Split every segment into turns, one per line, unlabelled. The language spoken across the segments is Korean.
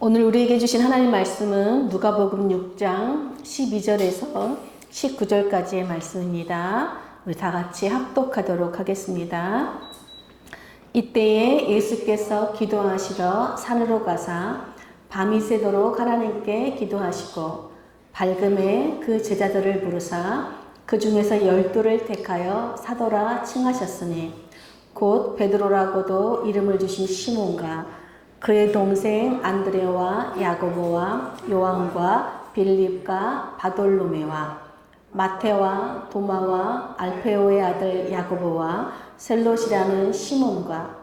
오늘 우리에게 주신 하나님 말씀은 누가복음 6장 12절에서 19절까지의 말씀입니다. 우리 다 같이 합독하도록 하겠습니다. 이때에 예수께서 기도하시러 산으로 가사 밤이 새도록 하나님께 기도하시고 밝음에 그 제자들을 부르사 그 중에서 12를 택하여 사도라 칭하셨으니 곧 베드로라고도 이름을 주신 시몬과 그의 동생 안드레와 야고보와 요한과 빌립과 바돌로메와 마테와 도마와 알페오의 아들 야고보와 셀롯이라는 시몬과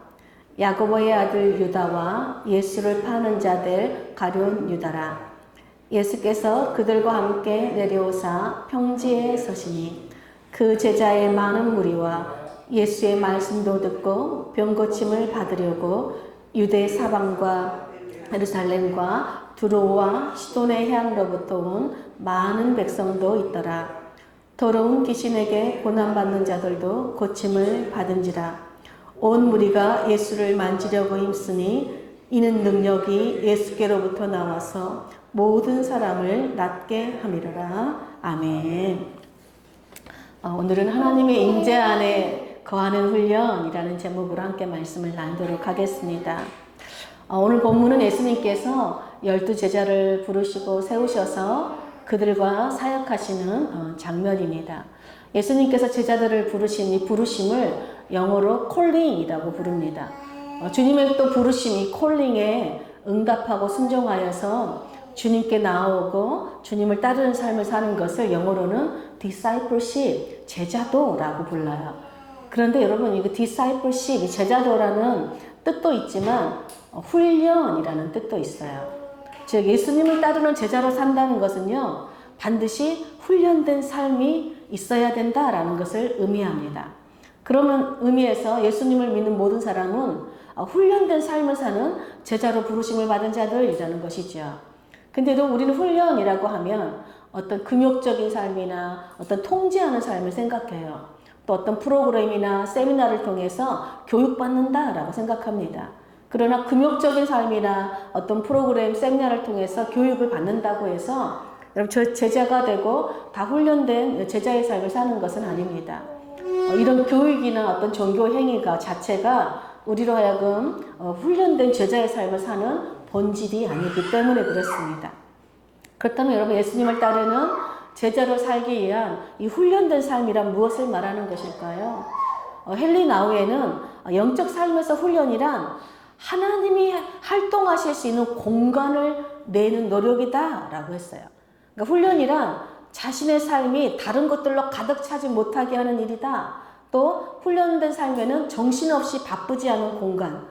야고보의 아들 유다와 예수를 파는 자들 가룟 유다라. 예수께서 그들과 함께 내려오사 평지에 서시니 그 제자의 많은 무리와 예수의 말씀도 듣고 병 고침을 받으려고 유대 사방과 예루살렘과 두로와 시돈의 해안로부터 온 많은 백성도 있더라. 더러운 귀신에게 고난받는 자들도 고침을 받은지라. 온 무리가 예수를 만지려고 힘쓰니 이는 능력이 예수께로부터 나와서 모든 사람을 낫게 함이로라. 아멘. 오늘은 하나님의 임재 안에 거하는 훈련이라는 제목으로 함께 말씀을 나누도록 하겠습니다. 오늘 본문은 예수님께서 12제자를 부르시고 세우셔서 그들과 사역하시는 장면입니다. 예수님께서 제자들을 부르신 이 부르심을 영어로 콜링이라고 부릅니다. 주님의 또 부르심이 콜링에 응답하고 순종하여서 주님께 나오고 주님을 따르는 삶을 사는 것을 영어로는 discipleship, 제자도라고 불러요. 그런데 여러분, 이거 discipleship, 제자도라는 뜻도 있지만 훈련이라는 뜻도 있어요. 즉 예수님을 따르는 제자로 산다는 것은요, 반드시 훈련된 삶이 있어야 된다라는 것을 의미합니다. 그러면 의미에서 예수님을 믿는 모든 사람은 훈련된 삶을 사는 제자로 부르심을 받은 자들이라는 것이죠. 근데도 우리는 훈련이라고 하면 어떤 금욕적인 삶이나 어떤 통제하는 삶을 생각해요. 또 어떤 프로그램이나 세미나를 통해서 교육받는다라고 생각합니다. 그러나 금욕적인 삶이나 어떤 프로그램, 세미나를 통해서 교육을 받는다고 해서 여러분 제자가 되고 다 훈련된 제자의 삶을 사는 것은 아닙니다. 이런 교육이나 어떤 종교 행위가 자체가 우리로 하여금 훈련된 제자의 삶을 사는 본질이 아니기 때문에 그렇습니다. 그렇다면 여러분, 예수님을 따르는 제자로 살기 위한 이 훈련된 삶이란 무엇을 말하는 것일까요? 헨리 나우에는 영적 삶에서 훈련이란 하나님이 활동하실 수 있는 공간을 내는 노력이다 라고 했어요. 그러니까 훈련이란 자신의 삶이 다른 것들로 가득 차지 못하게 하는 일이다. 또 훈련된 삶에는 정신없이 바쁘지 않은 공간,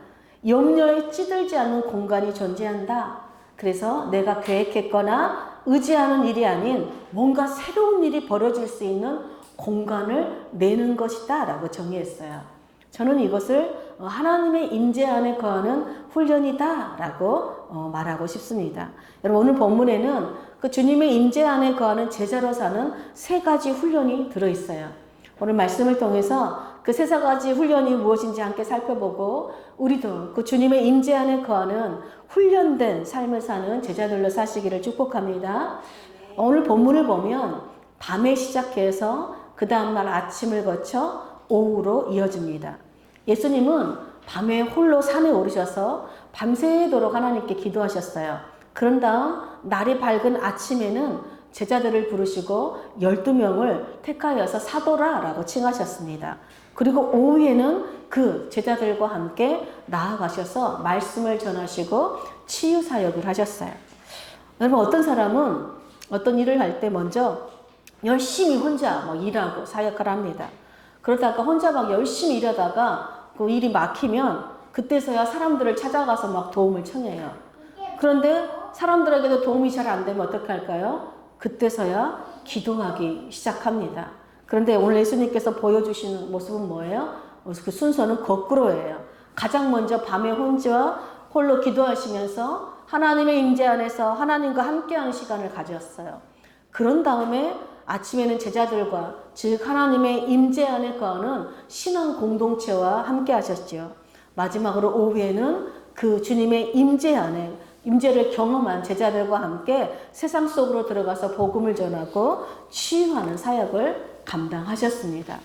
염려에 찌들지 않는 공간이 존재한다. 그래서 내가 계획했거나 의지하는 일이 아닌 뭔가 새로운 일이 벌어질 수 있는 공간을 내는 것이다 라고 정의했어요. 저는 이것을 하나님의 임재 안에 거하는 훈련이다 라고 말하고 싶습니다. 여러분, 오늘 본문에는 그 주님의 임재 안에 거하는 제자로 사는 3가지 훈련이 들어있어요. 오늘 말씀을 통해서 그 3가지 훈련이 무엇인지 함께 살펴보고 우리도 그 주님의 임재 안에 거하는 훈련된 삶을 사는 제자들로 사시기를 축복합니다. 오늘 본문을 보면 밤에 시작해서 그 다음날 아침을 거쳐 오후로 이어집니다. 예수님은 밤에 홀로 산에 오르셔서 밤새도록 하나님께 기도하셨어요. 그런 다음 날이 밝은 아침에는 제자들을 부르시고 12명을 택하여서 사도라라고 칭하셨습니다. 그리고 오후에는 그 제자들과 함께 나아가셔서 말씀을 전하시고 치유 사역을 하셨어요. 여러분, 어떤 사람은 어떤 일을 할 때 먼저 열심히 혼자 일하고 사역을 합니다. 그러다가 혼자 열심히 일하다가 그 일이 막히면 그때서야 사람들을 찾아가서 도움을 청해요. 그런데 사람들에게도 도움이 잘 안 되면 어떻게 할까요? 그때서야 기도하기 시작합니다. 그런데 오늘 예수님께서 보여주시는 모습은 뭐예요? 그 순서는 거꾸로예요. 가장 먼저 밤에 혼자 홀로 기도하시면서 하나님의 임재 안에서 하나님과 함께하는 시간을 가졌어요. 그런 다음에 아침에는 제자들과 즉 하나님의 임재 안에 거하는 신앙 공동체와 함께 하셨죠. 마지막으로 오후에는 그 주님의 임재 안에 임재를 경험한 제자들과 함께 세상 속으로 들어가서 복음을 전하고 치유하는 사역을 감당하셨습니다.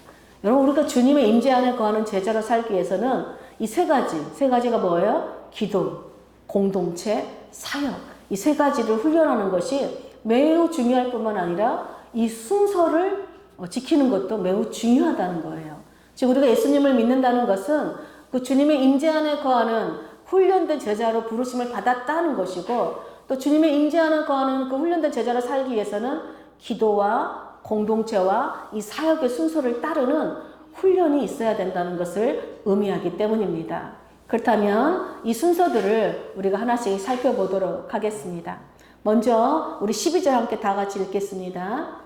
여러분, 우리가 주님의 임재 안에 거하는 제자로 살기 위해서는 이 세 가지가 뭐예요? 기도, 공동체, 사역. 이 세 가지를 훈련하는 것이 매우 중요할 뿐만 아니라 이 순서를 지키는 것도 매우 중요하다는 거예요. 즉 우리가 예수님을 믿는다는 것은 그 주님의 임재 안에 거하는 훈련된 제자로 부르심을 받았다는 것이고, 또 주님의 임재 안에 거하는 그 훈련된 제자로 살기 위해서는 기도와 공동체와 이 사역의 순서를 따르는 훈련이 있어야 된다는 것을 의미하기 때문입니다. 그렇다면 이 순서들을 우리가 하나씩 살펴보도록 하겠습니다. 먼저 우리 12절 함께 다 같이 읽겠습니다.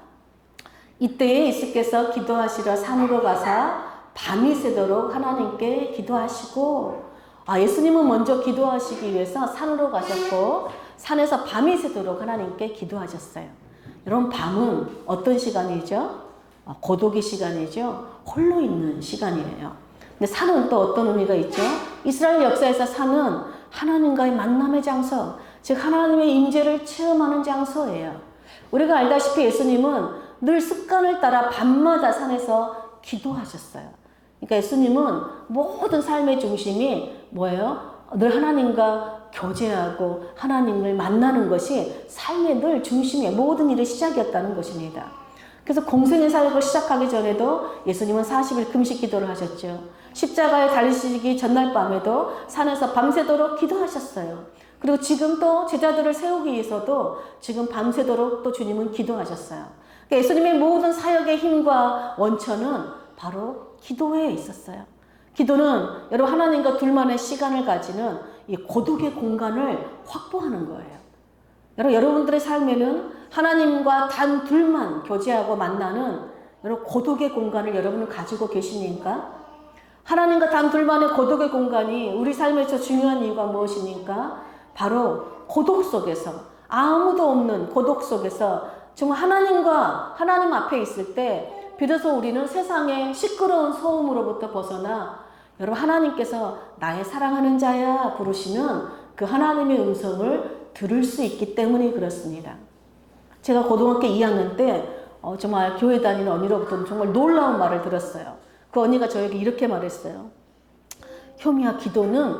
이때에 예수께서 기도하시러 산으로 가사 밤이 새도록 하나님께 기도하시고, 예수님은 먼저 기도하시기 위해서 산으로 가셨고 산에서 밤이 새도록 하나님께 기도하셨어요. 여러분, 밤은 어떤 시간이죠? 고독의 시간이죠. 홀로 있는 시간이에요. 근데 산은 또 어떤 의미가 있죠? 이스라엘 역사에서 산은 하나님과의 만남의 장소, 즉 하나님의 임재를 체험하는 장소예요. 우리가 알다시피 예수님은 늘 습관을 따라 밤마다 산에서 기도하셨어요. 그러니까 예수님은 모든 삶의 중심이 뭐예요? 늘 하나님과 교제하고 하나님을 만나는 것이 삶의 늘 중심의 모든 일의 시작이었다는 것입니다. 그래서 공생의 사역을 시작하기 전에도 예수님은 40일 금식 기도를 하셨죠. 십자가에 달리시기 전날 밤에도 산에서 밤새도록 기도하셨어요. 그리고 지금 또 제자들을 세우기 위해서도 지금 밤새도록 또 주님은 기도하셨어요. 그러니까 예수님의 모든 사역의 힘과 원천은 바로 기도에 있었어요. 기도는 여러분 하나님과 둘만의 시간을 가지는 이 고독의 공간을 확보하는 거예요. 여러분들의 삶에는 하나님과 단 둘만 교제하고 만나는 여러분 고독의 공간을 여러분은 가지고 계십니까? 하나님과 단 둘만의 고독의 공간이 우리 삶에서 중요한 이유가 무엇입니까? 바로 고독 속에서, 아무도 없는 고독 속에서 정말 하나님 앞에 있을 때 비로소 우리는 세상의 시끄러운 소음으로부터 벗어나 여러분 하나님께서 나의 사랑하는 자야 부르시는 그 하나님의 음성을 들을 수 있기 때문이 그렇습니다. 제가 고등학교 2학년 때 정말 교회 다니는 언니로부터 정말 놀라운 말을 들었어요. 그 언니가 저에게 이렇게 말했어요. 효미야, 기도는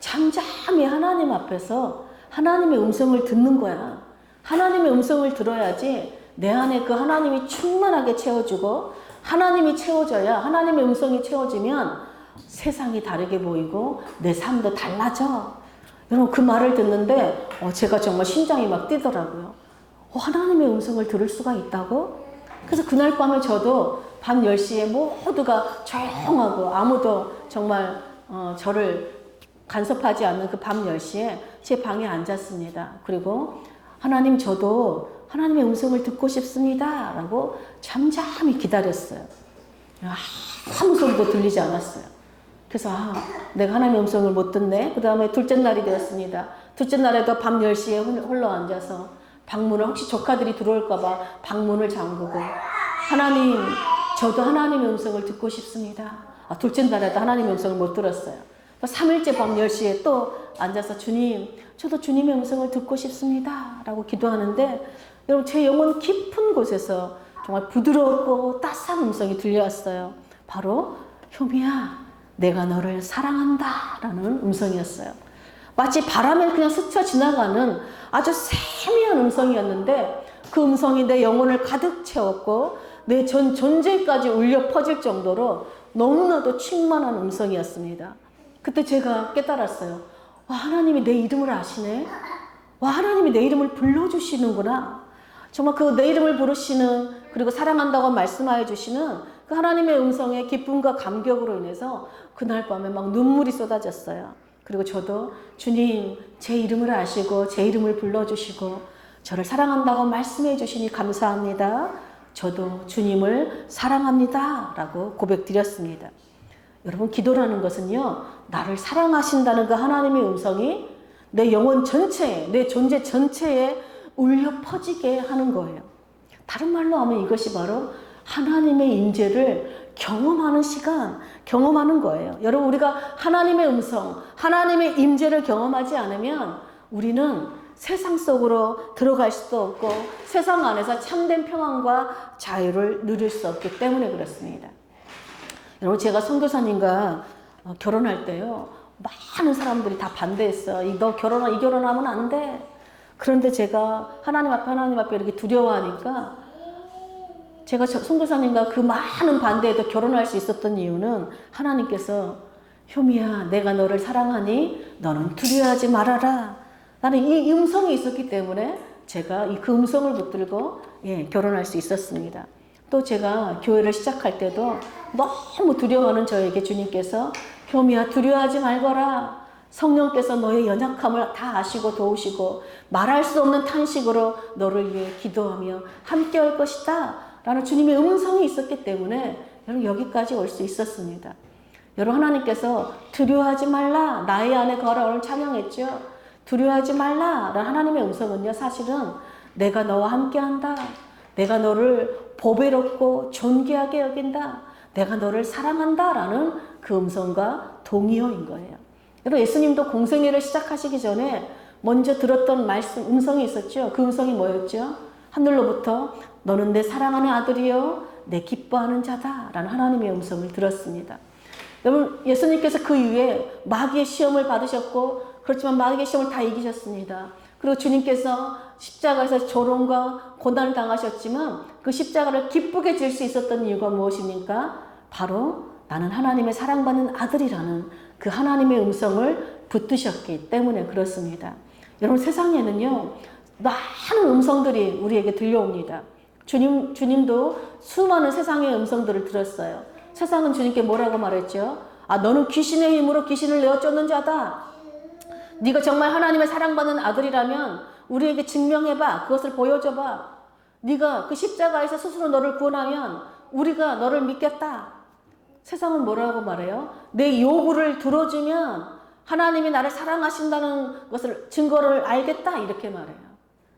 잠잠히 하나님 앞에서 하나님의 음성을 듣는 거야. 하나님의 음성을 들어야지 내 안에 그 하나님이 충만하게 채워주고 하나님이 채워져야, 하나님의 음성이 채워지면 세상이 다르게 보이고 내 삶도 달라져. 여러분, 그 말을 듣는데 제가 정말 심장이 막 뛰더라고요. 하나님의 음성을 들을 수가 있다고? 그래서 그날 밤에 저도 밤 10시에 모두가 조용하고 아무도 정말 저를 간섭하지 않는 그 밤 10시에 제 방에 앉았습니다. 그리고 하나님, 저도 하나님의 음성을 듣고 싶습니다 라고 잠잠히 기다렸어요. 아무 소리도 들리지 않았어요. 그래서 내가 하나님의 음성을 못 듣네. 그 다음에 둘째 날이 되었습니다. 둘째 날에도 밤 10시에 홀로 앉아서 방문을, 혹시 조카들이 들어올까 봐 방문을 잠그고, 하나님, 저도 하나님의 음성을 듣고 싶습니다. 둘째 날에도 하나님의 음성을 못 들었어요. 3일째 밤 10시에 또 앉아서 주님, 저도 주님의 음성을 듣고 싶습니다 라고 기도하는데, 여러분, 제 영혼 깊은 곳에서 정말 부드럽고 따스한 음성이 들려왔어요. 바로 효미야, 내가 너를 사랑한다 라는 음성이었어요. 마치 바람에 그냥 스쳐 지나가는 아주 세미한 음성이었는데 그 음성이 내 영혼을 가득 채웠고 내 전 존재까지 울려 퍼질 정도로 너무나도 충만한 음성이었습니다. 그때 제가 깨달았어요. 와, 하나님이 내 이름을 아시네. 와, 하나님이 내 이름을 불러주시는구나. 정말 그 내 이름을 부르시는, 그리고 사랑한다고 말씀하여 주시는 그 하나님의 음성의 기쁨과 감격으로 인해서 그날 밤에 막 눈물이 쏟아졌어요. 그리고 저도 주님, 제 이름을 아시고 제 이름을 불러주시고 저를 사랑한다고 말씀해 주시니 감사합니다. 저도 주님을 사랑합니다 라고 고백드렸습니다. 여러분, 기도라는 것은요, 나를 사랑하신다는 그 하나님의 음성이 내 영혼 전체에, 내 존재 전체에 울려 퍼지게 하는 거예요. 다른 말로 하면 이것이 바로 하나님의 임재를 경험하는 시간, 경험하는 거예요. 여러분, 우리가 하나님의 음성, 하나님의 임재를 경험하지 않으면 우리는 세상 속으로 들어갈 수도 없고 세상 안에서 참된 평안과 자유를 누릴 수 없기 때문에 그렇습니다. 여러분, 제가 선교사님과 결혼할 때요, 많은 사람들이 다 반대했어. 이 결혼하면 안 돼. 그런데 제가 하나님 앞에 이렇게 두려워하니까 제가 선교사님과 그 많은 반대에도 결혼할 수 있었던 이유는 하나님께서 효미야, 내가 너를 사랑하니 너는 두려워하지 말아라. 나는 이 음성이 있었기 때문에 제가 그 음성을 붙들고 결혼할 수 있었습니다. 또 제가 교회를 시작할 때도 너무 두려워하는 저에게 주님께서 효미야, 두려워하지 말거라. 성령께서 너의 연약함을 다 아시고 도우시고 말할 수 없는 탄식으로 너를 위해 기도하며 함께 할 것이다 라는 주님의 음성이 있었기 때문에 여러분, 여기까지 올 수 있었습니다. 여러분, 하나님께서 두려워하지 말라, 나의 안에 거하라, 오늘 찬양했죠. 두려워하지 말라 라는 하나님의 음성은요, 사실은 내가 너와 함께 한다, 내가 너를 보배롭고 존귀하게 여긴다, 내가 너를 사랑한다 라는 그 음성과 동의어인 거예요. 여러분, 예수님도 공생애를 시작하시기 전에 먼저 들었던 말씀, 음성이 있었죠. 그 음성이 뭐였죠? 하늘로부터 너는 내 사랑하는 아들이요 내 기뻐하는 자다 라는 하나님의 음성을 들었습니다. 여러분, 예수님께서 그 이후에 마귀의 시험을 받으셨고, 그렇지만 마귀의 시험을 다 이기셨습니다. 그리고 주님께서 십자가에서 조롱과 고난을 당하셨지만 그 십자가를 기쁘게 질 수 있었던 이유가 무엇입니까? 바로 나는 하나님의 사랑받는 아들이라는 그 하나님의 음성을 붙드셨기 때문에 그렇습니다. 여러분, 세상에는요, 많은 음성들이 우리에게 들려옵니다. 주님도 수많은 세상의 음성들을 들었어요. 세상은 주님께 뭐라고 말했죠? 아, 너는 귀신의 힘으로 귀신을 내어 쫓는 자다. 네가 정말 하나님의 사랑받는 아들이라면 우리에게 증명해봐. 그것을 보여줘봐. 네가 그 십자가에서 스스로 너를 구원하면 우리가 너를 믿겠다. 세상은 뭐라고 말해요? 내 요구를 들어주면 하나님이 나를 사랑하신다는 것을 증거를 알겠다. 이렇게 말해요.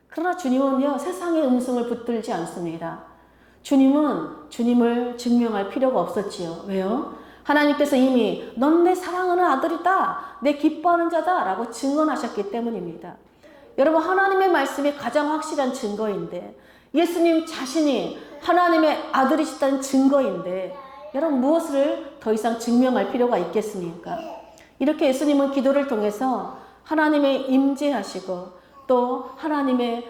그러나 주님은요, 세상의 음성을 붙들지 않습니다. 주님은 주님을 증명할 필요가 없었지요. 왜요? 하나님께서 이미 넌 내 사랑하는 아들이다, 내 기뻐하는 자다 라고 증언하셨기 때문입니다. 여러분, 하나님의 말씀이 가장 확실한 증거인데, 예수님 자신이 하나님의 아들이시다는 증거인데, 여러분, 무엇을 더 이상 증명할 필요가 있겠습니까? 이렇게 예수님은 기도를 통해서 하나님의 임재하시고 또 하나님의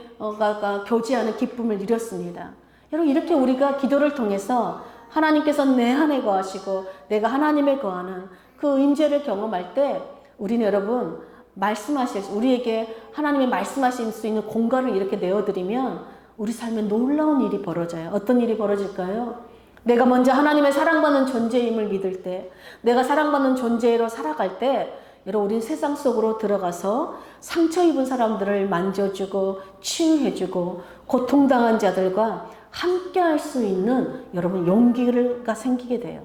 교제하는 기쁨을 누렸습니다. 여러분, 이렇게 우리가 기도를 통해서 하나님께서 내 안에 거하시고 내가 하나님에 거하는 그 임재를 경험할 때 우리는 여러분, 우리에게 하나님의 말씀하실 수 있는 공간을 이렇게 내어드리면 우리 삶에 놀라운 일이 벌어져요. 어떤 일이 벌어질까요? 내가 먼저 하나님의 사랑받는 존재임을 믿을 때, 내가 사랑받는 존재로 살아갈 때, 여러분, 우린 세상 속으로 들어가서 상처 입은 사람들을 만져주고 치유해주고 고통당한 자들과 함께 할 수 있는 여러분 용기가 생기게 돼요.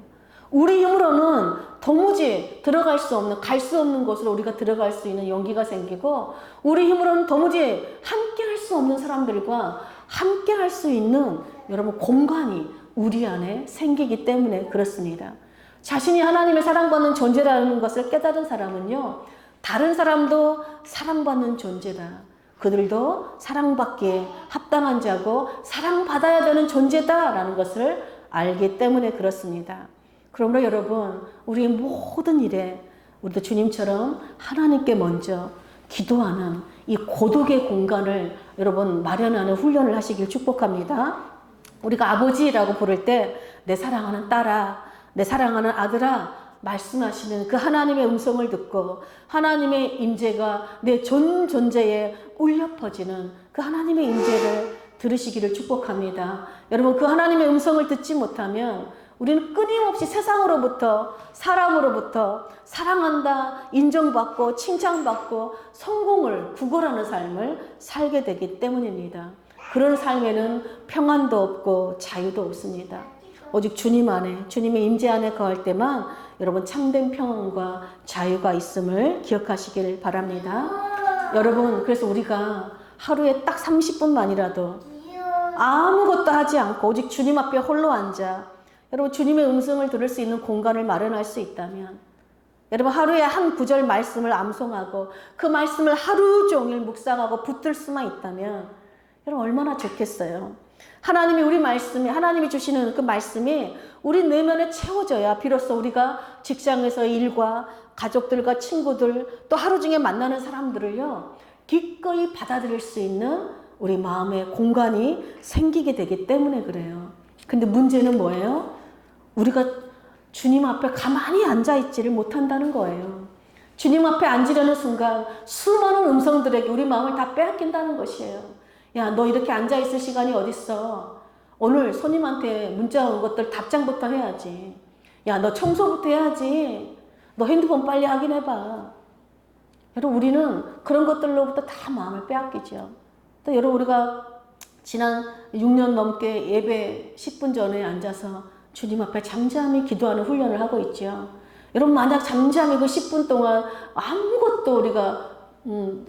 우리 힘으로는 도무지 들어갈 수 없는, 갈 수 없는 곳으로 우리가 들어갈 수 있는 용기가 생기고, 우리 힘으로는 도무지 함께 할 수 없는 사람들과 함께 할 수 있는 여러분 공간이 우리 안에 생기기 때문에 그렇습니다. 자신이 하나님의 사랑받는 존재라는 것을 깨달은 사람은요, 다른 사람도 사랑받는 존재다, 그들도 사랑받기에 합당한 자고 사랑받아야 되는 존재다라는 것을 알기 때문에 그렇습니다. 그러므로 여러분, 우리의 모든 일에 우리도 주님처럼 하나님께 먼저 기도하는 이 고독의 공간을 여러분 마련하는 훈련을 하시길 축복합니다. 우리가 아버지라고 부를 때 내 사랑하는 딸아, 내 사랑하는 아들아 말씀하시는 그 하나님의 음성을 듣고 하나님의 임재가 내 전 존재에 울려 퍼지는 그 하나님의 임재를 들으시기를 축복합니다. 여러분, 그 하나님의 음성을 듣지 못하면 우리는 끊임없이 세상으로부터, 사람으로부터 사랑한다, 인정받고 칭찬받고 성공을 구걸하는 삶을 살게 되기 때문입니다. 그런 삶에는 평안도 없고 자유도 없습니다. 오직 주님 안에, 주님의 임재 안에 거할 때만 여러분 참된 평안과 자유가 있음을 기억하시길 바랍니다. 여러분, 그래서 우리가 하루에 딱 30분만이라도 아무것도 하지 않고 오직 주님 앞에 홀로 앉아 여러분 주님의 음성을 들을 수 있는 공간을 마련할 수 있다면 여러분 하루에 한 구절 말씀을 암송하고 그 말씀을 하루 종일 묵상하고 붙들 수만 있다면 여러분 얼마나 좋겠어요. 하나님이 우리 말씀이 하나님이 주시는 그 말씀이 우리 내면에 채워져야 비로소 우리가 직장에서 일과 가족들과 친구들 또 하루 중에 만나는 사람들을요 기꺼이 받아들일 수 있는 우리 마음의 공간이 생기게 되기 때문에 그래요. 근데 문제는 뭐예요? 우리가 주님 앞에 가만히 앉아있지를 못한다는 거예요. 주님 앞에 앉으려는 순간 수많은 음성들에게 우리 마음을 다 빼앗긴다는 것이에요. 야, 너 이렇게 앉아있을 시간이 어딨어? 오늘 손님한테 문자 온 것들 답장부터 해야지. 야, 너 청소부터 해야지. 너 핸드폰 빨리 확인해봐. 여러분, 우리는 그런 것들로부터 다 마음을 빼앗기죠. 또 여러분, 우리가 지난 6년 넘게 예배 10분 전에 앉아서 주님 앞에 잠잠히 기도하는 훈련을 하고 있죠. 여러분, 만약 잠잠히 그 10분 동안 아무것도 우리가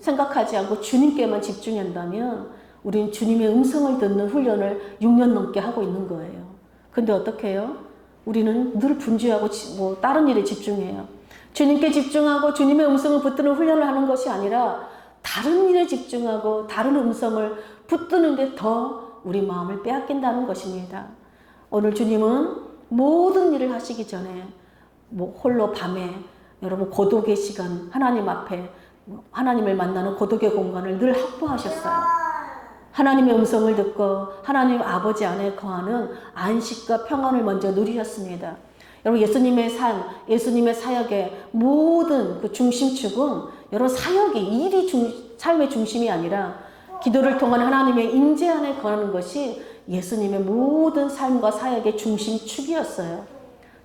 생각하지 않고 주님께만 집중한다면 우린 주님의 음성을 듣는 훈련을 6년 넘게 하고 있는 거예요. 근데 어떻게 해요? 우리는 늘 분주하고 뭐 다른 일에 집중해요. 주님께 집중하고 주님의 음성을 붙드는 훈련을 하는 것이 아니라 다른 일에 집중하고 다른 음성을 붙드는 데 더 우리 마음을 빼앗긴다는 것입니다. 오늘 주님은 모든 일을 하시기 전에 뭐 홀로 밤에 여러분 고독의 시간 하나님 앞에 하나님을 만나는 고독의 공간을 늘 확보하셨어요. 하나님의 음성을 듣고 하나님 아버지 안에 거하는 안식과 평안을 먼저 누리셨습니다. 여러분 예수님의 삶, 예수님의 사역의 모든 그 중심축은 여러분 사역이 일이 삶의 중심이 아니라 기도를 통한 하나님의 임재 안에 거하는 것이 예수님의 모든 삶과 사역의 중심축이었어요.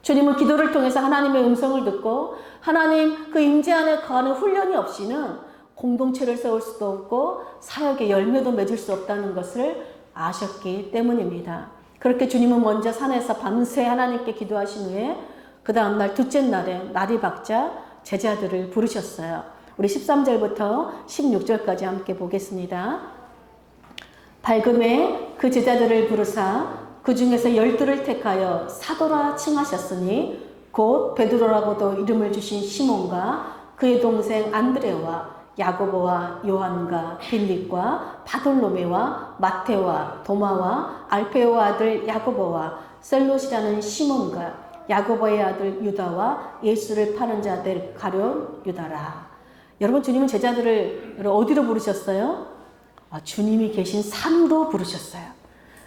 주님은 기도를 통해서 하나님의 음성을 듣고 하나님 그 임재 안에 거하는 훈련이 없이는 공동체를 세울 수도 없고 사역의 열매도 맺을 수 없다는 것을 아셨기 때문입니다. 그렇게 주님은 먼저 산에서 밤새 하나님께 기도하신 후에 그 다음날 둘째 날에 날이 밝자 제자들을 부르셨어요. 우리 13절부터 16절까지 함께 보겠습니다. 밝음에 그 제자들을 부르사 그 중에서 12를 택하여 사도라 칭하셨으니 곧 베드로라고도 이름을 주신 시몬과 그의 동생 안드레와 야고보와 요한과 빌립과 바돌로메와 마테와 도마와 알페오 아들 야고보와 셀롯이라는 시몬과 야고보의 아들 유다와 예수를 파는 자들 가룟 유다라. 여러분 주님은 제자들을 어디로 부르셨어요? 주님이 계신 산으로 부르셨어요.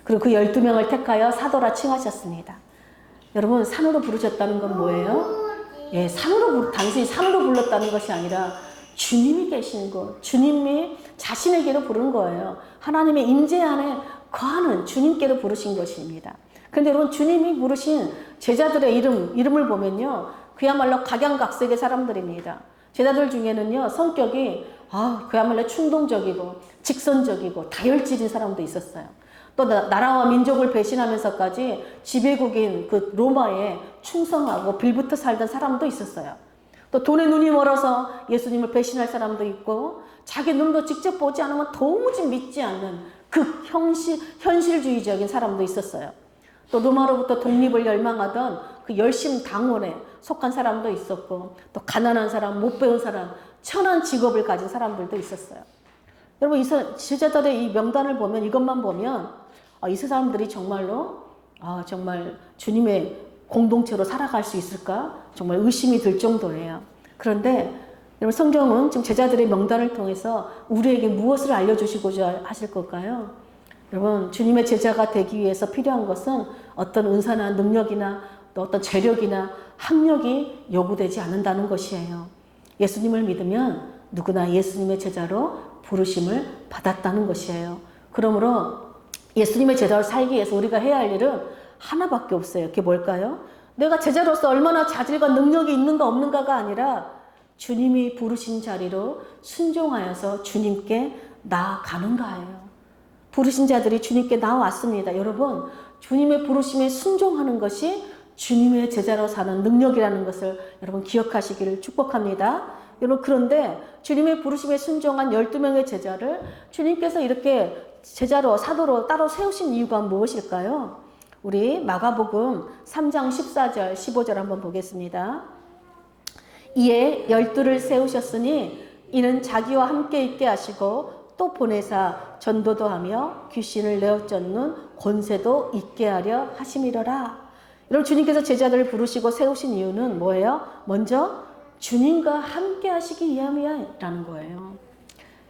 그리고 그 12명을 택하여 사도라 칭하셨습니다. 여러분 산으로 부르셨다는 건 뭐예요? 예, 단순히 산으로 불렀다는 것이 아니라 주님이 계신 곳, 주님이 자신에게로 부른 거예요. 하나님의 임재 안에 거하는 주님께로 부르신 것입니다. 그런데 여러분 주님이 부르신 제자들의 이름을 보면요. 그야말로 각양각색의 사람들입니다. 제자들 중에는요. 성격이 그야말로 충동적이고 직선적이고 다혈질인 사람도 있었어요. 또 나라와 민족을 배신하면서까지 지배국인 그 로마에 충성하고 빌붙어 살던 사람도 있었어요. 또 돈에 눈이 멀어서 예수님을 배신할 사람도 있고 자기 눈으로 직접 보지 않으면 도무지 믿지 않는 현실주의적인 사람도 있었어요. 또 로마로부터 독립을 열망하던 그 열심 당원에 속한 사람도 있었고 또 가난한 사람, 못 배운 사람, 천한 직업을 가진 사람들도 있었어요. 여러분 이 제자들의 이 명단을 보면 이것만 보면 이 사람들이 정말로 정말 주님의 공동체로 살아갈 수 있을까? 정말 의심이 들 정도예요. 그런데 여러분 성경은 지금 제자들의 명단을 통해서 우리에게 무엇을 알려주시고자 하실 걸까요? 여러분 주님의 제자가 되기 위해서 필요한 것은 어떤 은사나 능력이나 또 어떤 재력이나 학력이 요구되지 않는다는 것이에요. 예수님을 믿으면 누구나 예수님의 제자로 부르심을 받았다는 것이에요. 그러므로 예수님의 제자로 살기 위해서 우리가 해야 할 일은 하나밖에 없어요. 그게 뭘까요? 내가 제자로서 얼마나 자질과 능력이 있는가 없는가가 아니라 주님이 부르신 자리로 순종하여서 주님께 나아가는가예요. 부르신 자들이 주님께 나왔습니다. 여러분, 주님의 부르심에 순종하는 것이 주님의 제자로 사는 능력이라는 것을 여러분 기억하시기를 축복합니다. 여러분 그런데 주님의 부르심에 순종한 12명의 제자를 주님께서 이렇게 제자로 사도로 따로 세우신 이유가 무엇일까요? 우리 마가복음 3장 14절 15절 한번 보겠습니다. 이에 12를 세우셨으니 이는 자기와 함께 있게 하시고 또 보내사 전도도 하며 귀신을 내어 쫓는 권세도 있게 하려 하심이로라. 여러분, 주님께서 제자들을 부르시고 세우신 이유는 뭐예요? 먼저 주님과 함께 하시기 위함이라는 거예요.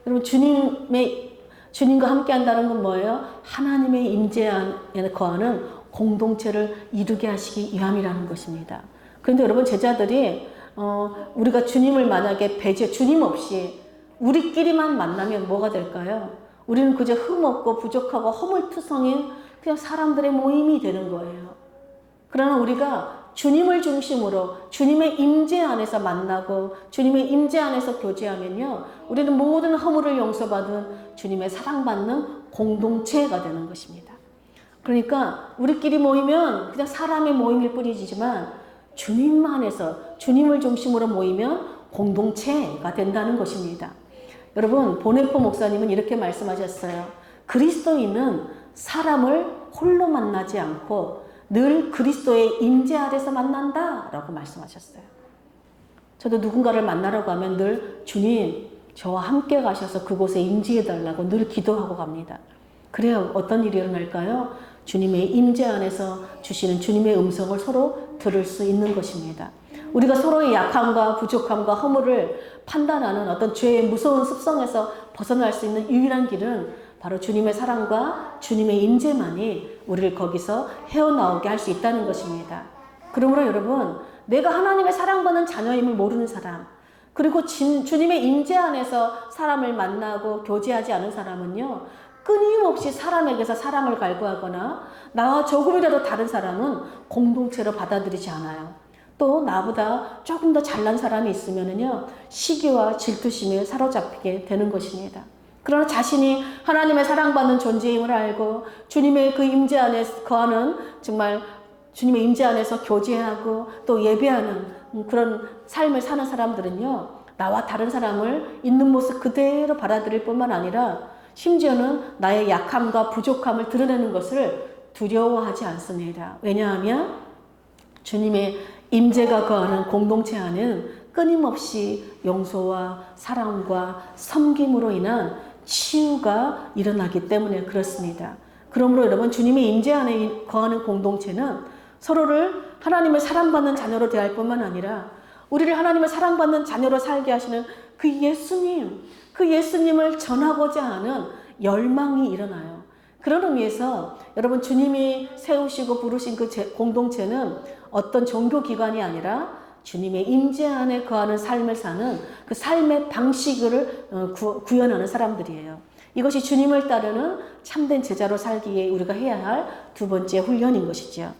여러분, 주님과 함께 한다는 건 뭐예요? 하나님의 임재 안에 거하는 공동체를 이루게 하시기 위함이라는 것입니다. 그런데 여러분, 제자들이 우리가 주님을 만약에 주님 없이 우리끼리만 만나면 뭐가 될까요? 우리는 그저 흠없고 부족하고 허물투성인 그냥 사람들의 모임이 되는 거예요. 그러나 우리가 주님을 중심으로 주님의 임재 안에서 만나고 주님의 임재 안에서 교제하면요, 우리는 모든 허물을 용서받은 주님의 사랑받는 공동체가 되는 것입니다. 그러니까 우리끼리 모이면 그냥 사람의 모임일 뿐이지만 주님만에서 주님을 중심으로 모이면 공동체가 된다는 것입니다. 여러분, 보네포 목사님은 이렇게 말씀하셨어요. 그리스도인은 사람을 홀로 만나지 않고 늘 그리스도의 임재 아래서 만난다 라고 말씀하셨어요. 저도 누군가를 만나려고 하면 늘 주님, 저와 함께 가셔서 그곳에 임재해 달라고 늘 기도하고 갑니다. 그래야 어떤 일이 일어날까요? 주님의 임재 안에서 주시는 주님의 음성을 서로 들을 수 있는 것입니다. 우리가 서로의 약함과 부족함과 허물을 판단하는 어떤 죄의 무서운 습성에서 벗어날 수 있는 유일한 길은 바로 주님의 사랑과 주님의 임재만이 우리를 거기서 헤어나오게 할 수 있다는 것입니다. 그러므로 여러분, 내가 하나님의 사랑받는 자녀임을 모르는 사람, 그리고 주님의 임재 안에서 사람을 만나고 교제하지 않은 사람은요, 끊임없이 사람에게서 사랑을 갈구하거나 나와 조금이라도 다른 사람은 공동체로 받아들이지 않아요. 또 나보다 조금 더 잘난 사람이 있으면요, 시기와 질투심에 사로잡히게 되는 것입니다. 그러나 자신이 하나님의 사랑받는 존재임을 알고 주님의 그 임재 안에 거하는, 정말 주님의 임재 안에서 교제하고 또 예배하는 그런 삶을 사는 사람들은요, 나와 다른 사람을 있는 모습 그대로 받아들일 뿐만 아니라 심지어는 나의 약함과 부족함을 드러내는 것을 두려워하지 않습니다. 왜냐하면 주님의 임재가 거하는 공동체 안은 끊임없이 용서와 사랑과 섬김으로 인한 치유가 일어나기 때문에 그렇습니다. 그러므로 여러분, 주님의 임재 안에 거하는 공동체는 서로를 하나님의 사랑받는 자녀로 대할 뿐만 아니라 우리를 하나님의 사랑받는 자녀로 살게 하시는 그 예수님을 전하고자 하는 열망이 일어나요. 그런 의미에서 여러분, 주님이 세우시고 부르신 그 공동체는 어떤 종교기관이 아니라 주님의 임재 안에 거하는 삶을 사는 그 삶의 방식을 구현하는 사람들이에요. 이것이 주님을 따르는 참된 제자로 살기에 우리가 해야 할 두 번째 훈련인 것이죠.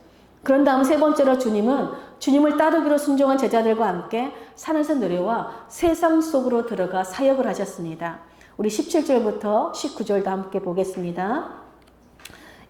그런 다음 세 번째로 주님은 주님을 따르기로 순종한 제자들과 함께 산에서 내려와 세상 속으로 들어가 사역을 하셨습니다. 우리 17절부터 19절도 함께 보겠습니다.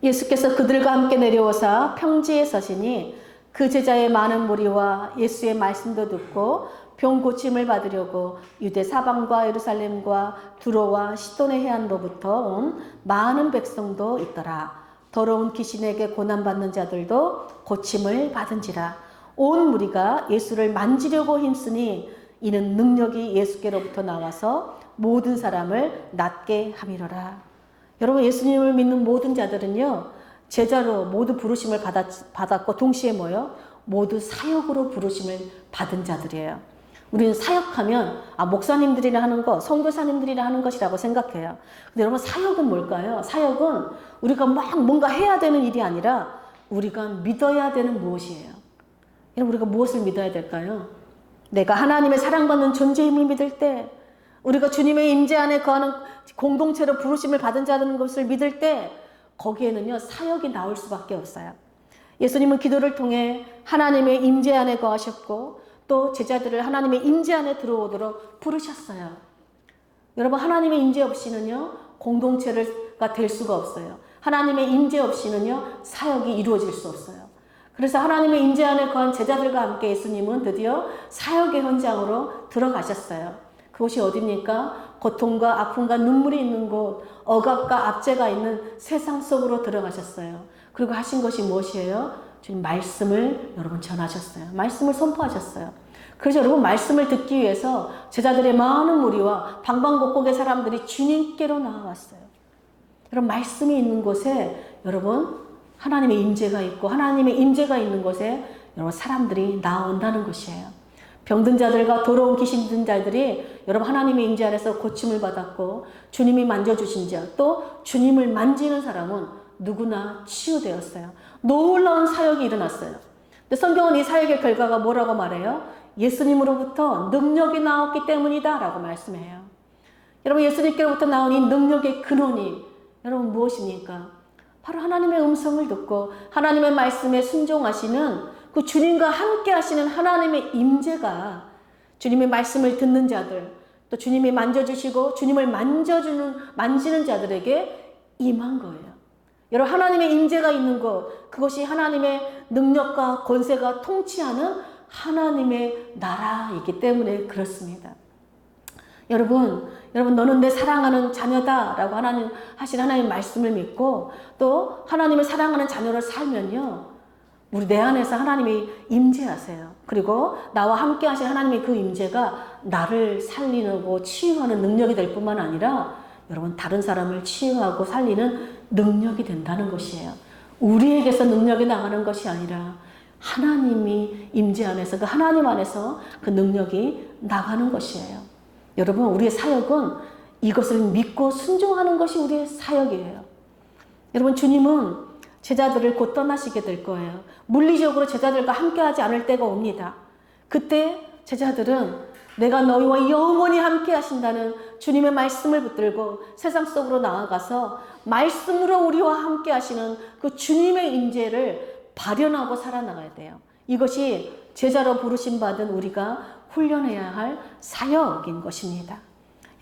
예수께서 그들과 함께 내려오사 평지에 서시니 그 제자의 많은 무리와 예수의 말씀도 듣고 병 고침을 받으려고 유대 사방과 예루살렘과 두로와 시돈의 해안로부터 온 많은 백성도 있더라. 더러운 귀신에게 고난받는 자들도 고침을 받은지라. 온 무리가 예수를 만지려고 힘쓰니 이는 능력이 예수께로부터 나와서 모든 사람을 낫게 함이로라. 여러분, 예수님을 믿는 모든 자들은요, 제자로 모두 부르심을 받았고 동시에 뭐요? 모두 사역으로 부르심을 받은 자들이에요. 우리는 사역하면 목사님들이나 하는 거, 선교사님들이나 하는 것이라고 생각해요. 근데 여러분, 사역은 뭘까요? 사역은 우리가 막 뭔가 해야 되는 일이 아니라 우리가 믿어야 되는 무엇이에요? 여러분, 우리가 무엇을 믿어야 될까요? 내가 하나님의 사랑받는 존재임을 믿을 때, 우리가 주님의 임재 안에 거하는 공동체로 부르심을 받은 자라는 것을 믿을 때 거기에는요, 사역이 나올 수밖에 없어요. 예수님은 기도를 통해 하나님의 임재 안에 거하셨고 또 제자들을 하나님의 임재 안에 들어오도록 부르셨어요. 여러분, 하나님의 임재 없이는요, 공동체가 될 수가 없어요. 하나님의 임재 없이는요, 사역이 이루어질 수 없어요. 그래서 하나님의 임재 안에 거한 제자들과 함께 예수님은 드디어 사역의 현장으로 들어가셨어요. 그곳이 어디입니까? 고통과 아픔과 눈물이 있는 곳, 억압과 압제가 있는 세상 속으로 들어가셨어요. 그리고 하신 것이 무엇이에요? 주님 말씀을 여러분 전하셨어요. 말씀을 선포하셨어요. 그래서 여러분 말씀을 듣기 위해서 제자들의 많은 무리와 방방곡곡의 사람들이 주님께로 나아갔어요. 여러분 말씀이 있는 곳에 여러분 하나님의 임재가 있고 하나님의 임재가 있는 곳에 여러분 사람들이 나온다는 것이에요. 병든 자들과 더러운 귀신 든 자들이 여러분 하나님의 임재 안에서 고침을 받았고 주님이 만져주신 자 또 주님을 만지는 사람은 누구나 치유되었어요. 놀라운 사역이 일어났어요. 근데 성경은 이 사역의 결과가 뭐라고 말해요? 예수님으로부터 능력이 나왔기 때문이다 라고 말씀해요. 여러분 예수님께로부터 나온 이 능력의 근원이 여러분 무엇입니까? 바로 하나님의 음성을 듣고 하나님의 말씀에 순종하시는 그 주님과 함께 하시는 하나님의 임재가 주님의 말씀을 듣는 자들 또 주님이 만져주시고 주님을 만지는 자들에게 임한 거예요. 여러분 하나님의 임재가 있는 곳 그것이 하나님의 능력과 권세가 통치하는 하나님의 나라이기 때문에 그렇습니다. 여러분 너는 내 사랑하는 자녀다 라고 하신 하나님의 말씀을 믿고 또 하나님을 사랑하는 자녀를 살면요 우리 내 안에서 하나님이 임재하세요. 그리고 나와 함께 하신 하나님의 그 임재가 나를 살리고 치유하는 능력이 될 뿐만 아니라 여러분 다른 사람을 치유하고 살리는 능력이 된다는 것이에요. 우리에게서 능력이 나가는 것이 아니라 하나님이 임재 안에서 그 하나님 안에서 그 능력이 나가는 것이에요. 여러분 우리의 사역은 이것을 믿고 순종하는 것이 우리의 사역이에요. 여러분 주님은 제자들을 곧 떠나시게 될 거예요. 물리적으로 제자들과 함께하지 않을 때가 옵니다. 그때 제자들은 내가 너희와 영원히 함께 하신다는 주님의 말씀을 붙들고 세상 속으로 나아가서 말씀으로 우리와 함께 하시는 그 주님의 임재를 발현하고 살아나가야 돼요. 이것이 제자로 부르심 받은 우리가 훈련해야 할 사역인 것입니다.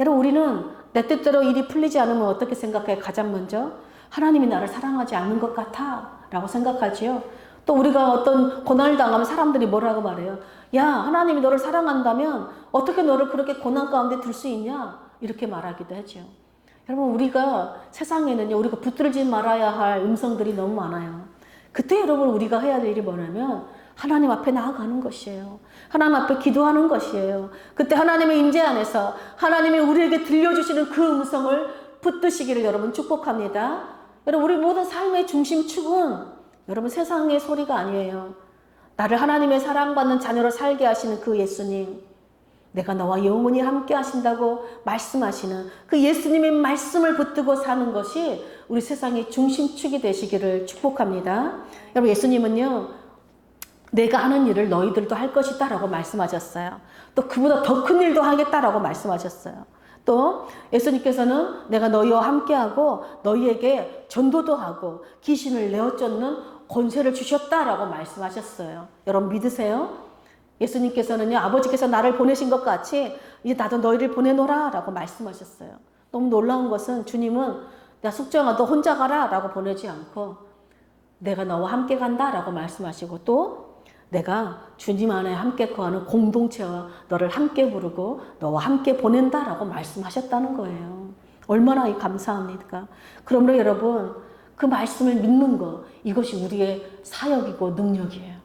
여러분 우리는 내 뜻대로 일이 풀리지 않으면 어떻게 생각해? 가장 먼저 하나님이 나를 사랑하지 않는 것 같아 라고 생각하지요. 또 우리가 어떤 고난을 당하면 사람들이 뭐라고 말해요? 야 하나님이 너를 사랑한다면 어떻게 너를 그렇게 고난 가운데 둘 수 있냐? 이렇게 말하기도 하죠. 여러분 우리가 세상에는요 우리가 붙들지 말아야 할 음성들이 너무 많아요. 그때 여러분 우리가 해야 될 일이 뭐냐면 하나님 앞에 나아가는 것이에요. 하나님 앞에 기도하는 것이에요. 그때 하나님의 임재 안에서 하나님이 우리에게 들려주시는 그 음성을 붙드시기를 여러분 축복합니다. 여러분 우리 모든 삶의 중심축은 여러분 세상의 소리가 아니에요. 나를 하나님의 사랑받는 자녀로 살게 하시는 그 예수님, 내가 너와 영원히 함께 하신다고 말씀하시는 그 예수님의 말씀을 붙들고 사는 것이 우리 세상의 중심축이 되시기를 축복합니다. 여러분 예수님은요 내가 하는 일을 너희들도 할 것이다 라고 말씀하셨어요. 또 그보다 더 큰 일도 하겠다라고 말씀하셨어요. 또 예수님께서는 내가 너희와 함께하고 너희에게 전도도 하고 귀신을 내어쫓는 권세를 주셨다라고 말씀하셨어요. 여러분 믿으세요? 예수님께서는요 아버지께서 나를 보내신 것 같이 이제 나도 너희를 보내노라 라고 말씀하셨어요. 너무 놀라운 것은 주님은 야 숙정아 너 혼자 가라 라고 보내지 않고 내가 너와 함께 간다 라고 말씀하시고 또 내가 주님 안에 함께 거하는 공동체와 너를 함께 부르고 너와 함께 보낸다라고 말씀하셨다는 거예요. 얼마나 감사합니까? 그러므로 여러분 그 말씀을 믿는 것 이것이 우리의 사역이고 능력이에요.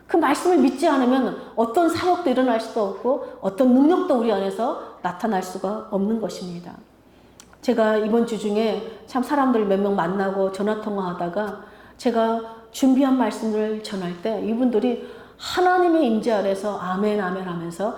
그 말씀을 믿지 않으면 어떤 사역도 일어날 수도 없고 어떤 능력도 우리 안에서 나타날 수가 없는 것입니다. 제가 이번 주 중에 참 사람들 몇 명 만나고 전화통화하다가 제가 준비한 말씀을 전할 때 이분들이 하나님의 임재 아래서 아멘 아멘 하면서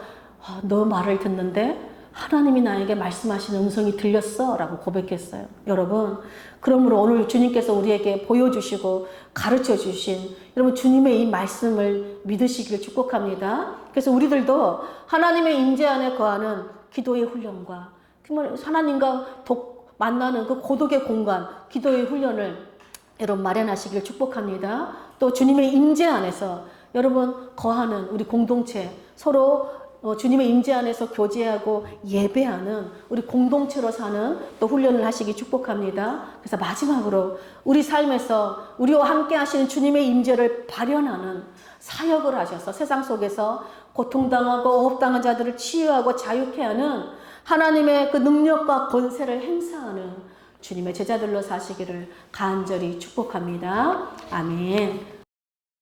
너 말을 듣는데 하나님이 나에게 말씀하시는 음성이 들렸어 라고 고백했어요. 여러분 그러므로 오늘 주님께서 우리에게 보여주시고 가르쳐 주신 여러분 주님의 이 말씀을 믿으시기를 축복합니다. 그래서 우리들도 하나님의 임재 안에 거하는 기도의 훈련과 하나님과 만나는 그 고독의 공간 기도의 훈련을 여러분 마련하시길 축복합니다. 또 주님의 임재 안에서 여러분 거하는 우리 공동체 서로 주님의 임재 안에서 교제하고 예배하는 우리 공동체로 사는 또 훈련을 하시기 축복합니다. 그래서 마지막으로 우리 삶에서 우리와 함께 하시는 주님의 임재를 발현하는 사역을 하셔서 세상 속에서 고통당하고 억압당한 자들을 치유하고 자유케 하는 하나님의 그 능력과 권세를 행사하는 주님의 제자들로 사시기를 간절히 축복합니다. 아멘.